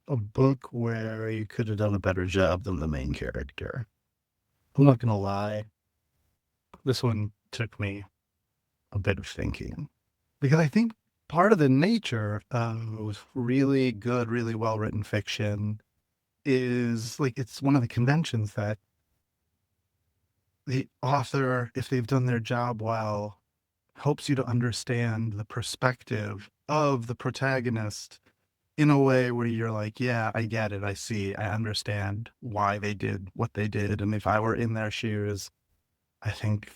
a book where you could have done a better job than the main character? I'm not gonna lie, this one took me a bit of thinking because I think part of the nature of really good, really well written fiction is like it's one of the conventions that the author, if they've done their job well, helps you to understand the perspective of the protagonist in a way where you're like, yeah, I get it. I see. I understand why they did what they did. And if I were in their shoes, I think,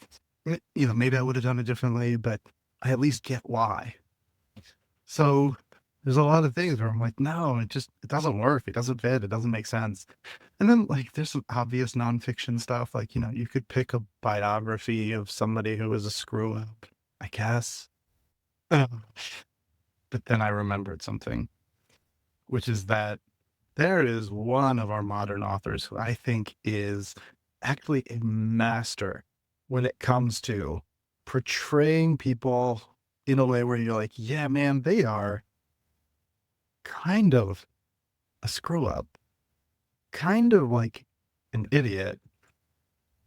maybe I would have done it differently, but I at least get why. So there's a lot of things where I'm like, no, it doesn't work. It doesn't fit. It doesn't make sense. And then like there's some obvious nonfiction stuff. Like, you could pick a biography of somebody who was a screw up, I guess. Uh, But then I remembered something, which is that there is one of our modern authors who I think is actually a master when it comes to portraying people in a way where you're like, yeah, man, they are kind of a screw up, kind of like an idiot,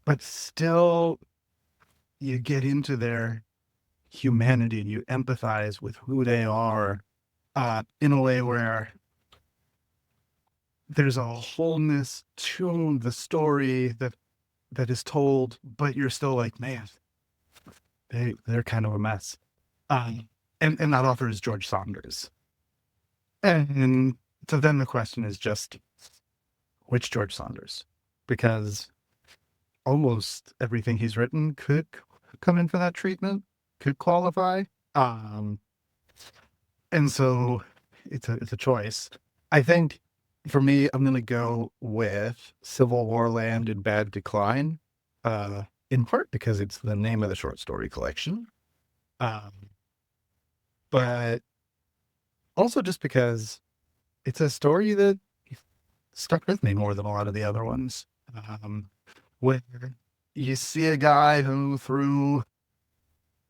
but still you get into their humanity and you empathize with who they are in a way where there's a wholeness to the story that is told, but you're still like, man, they're kind of a mess. And that author is George Saunders. And so then the question is just which George Saunders? Because almost everything he's written could come in for that treatment, could qualify. Um, and so it's a choice. I think for me, I'm gonna go with Civil War Land in Bad Decline. In part because it's the name of the short story collection. Um, but also just because it's a story that stuck with me more than a lot of the other ones. Where you see a guy who, through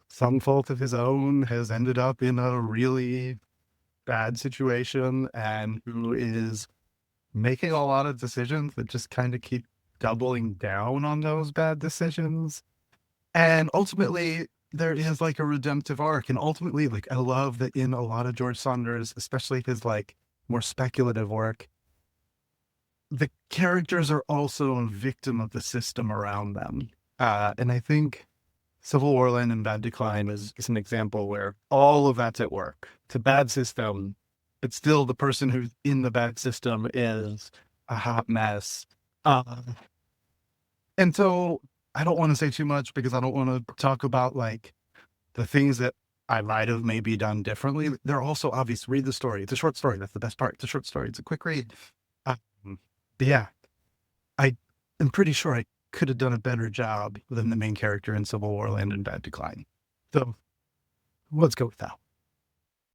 some fault of his own, has ended up in a really bad situation and who is making a lot of decisions that just kind of keep doubling down on those bad decisions. And ultimately, there is like a redemptive arc. And ultimately, like, I love that in a lot of George Saunders, especially his like more speculative work, the characters are also a victim of the system around them. And I think Civil War Land and Bad Decline is an example where all of that's at work. It's a bad system, but still the person who's in the bad system is a hot mess. Uh, and so I don't want to say too much because I don't want to talk about like the things that I might have maybe done differently. They're also obvious. Read the story. It's a short story. That's the best part. It's a short story. It's a quick read. Um, but yeah, I am pretty sure I could have done a better job than the main character in Civil War Land and Bad Decline. So let's go with that.